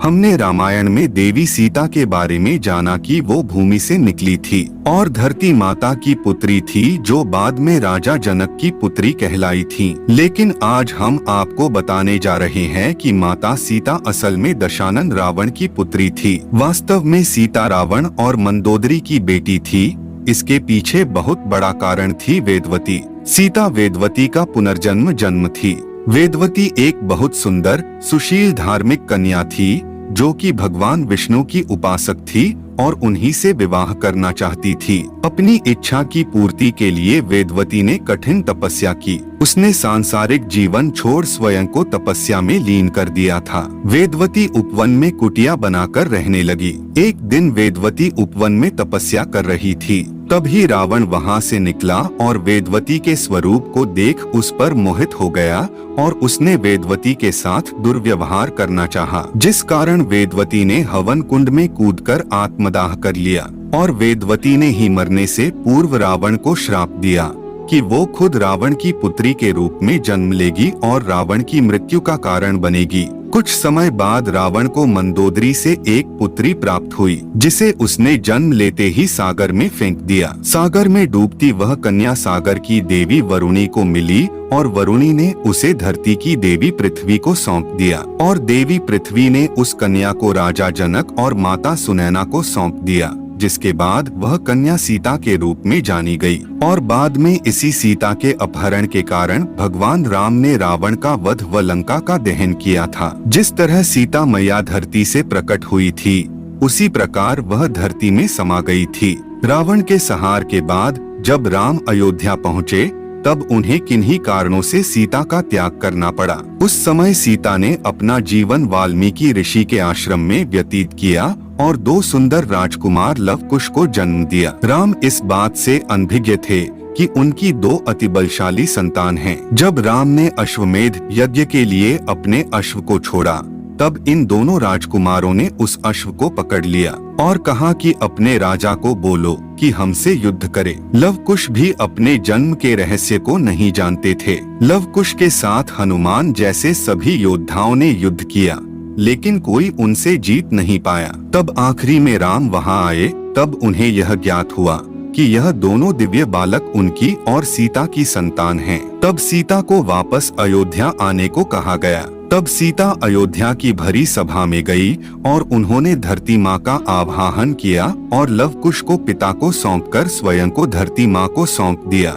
हमने रामायण में देवी सीता के बारे में जाना कि वो भूमि से निकली थी और धरती माता की पुत्री थी, जो बाद में राजा जनक की पुत्री कहलाई थी। लेकिन आज हम आपको बताने जा रहे हैं कि माता सीता असल में दशानन रावण की पुत्री थी। वास्तव में सीता रावण और मंदोदरी की बेटी थी। इसके पीछे बहुत बड़ा कारण थी वेदवती। सीता वेदवती का पुनर्जन्म थी। वेदवती एक बहुत सुंदर सुशील धार्मिक कन्या थी, जो कि भगवान विष्णु की उपासक थी और उन्हीं से विवाह करना चाहती थी। अपनी इच्छा की पूर्ति के लिए वेदवती ने कठिन तपस्या की। उसने सांसारिक जीवन छोड़ स्वयं को तपस्या में लीन कर दिया था। वेदवती उपवन में कुटिया बनाकर रहने लगी। एक दिन वेदवती उपवन में तपस्या कर रही थी, तभी रावण वहां से निकला और वेदवती के स्वरूप को देख उस पर मोहित हो गया और उसने वेदवती के साथ दुर्व्यवहार करना चाहा, जिस कारण वेदवती ने हवन कुंड में कूदकर आत्मदाह कर लिया और वेदवती ने ही मरने से पूर्व रावण को श्राप दिया कि वो खुद रावण की पुत्री के रूप में जन्म लेगी और रावण की मृत्यु का कारण बनेगी। कुछ समय बाद रावण को मंदोदरी से एक पुत्री प्राप्त हुई, जिसे उसने जन्म लेते ही सागर में फेंक दिया। सागर में डूबती वह कन्या सागर की देवी वरुणी को मिली और वरुणी ने उसे धरती की देवी पृथ्वी को सौंप दिया और देवी पृथ्वी ने उस कन्या को राजा जनक और माता सुनैना को सौंप दिया, जिसके बाद वह कन्या सीता के रूप में जानी गई। और बाद में इसी सीता के अपहरण के कारण भगवान राम ने रावण का वध व लंका का दहन किया था। जिस तरह सीता मैया धरती से प्रकट हुई थी, उसी प्रकार वह धरती में समा गई थी। रावण के संहार के बाद जब राम अयोध्या पहुँचे, तब उन्हें किन्हीं कारणों से सीता का त्याग करना पड़ा। उस समय सीता ने अपना जीवन वाल्मीकि ऋषि के आश्रम में व्यतीत किया और 2 सुंदर राजकुमार लव कुश को जन्म दिया। राम इस बात से अनभिज्ञ थे कि उनकी 2 अति बलशाली संतान हैं। जब राम ने अश्वमेध यज्ञ के लिए अपने अश्व को छोड़ा, तब इन दोनों राजकुमारों ने उस अश्व को पकड़ लिया और कहा कि अपने राजा को बोलो कि हमसे युद्ध करे। लवकुश भी अपने जन्म के रहस्य को नहीं जानते थे। लवकुश के साथ हनुमान जैसे सभी योद्धाओं ने युद्ध किया, लेकिन कोई उनसे जीत नहीं पाया। तब आखिरी में राम वहां आए, तब उन्हें यह ज्ञात हुआ कि यह दोनों दिव्य बालक उनकी और सीता की संतान हैं। तब सीता को वापस अयोध्या आने को कहा गया। तब सीता अयोध्या की भरी सभा में गई और उन्होंने धरती माँ का आवाहन किया और लवकुश को पिता को सौंपकर स्वयं को धरती माँ को सौंप दिया।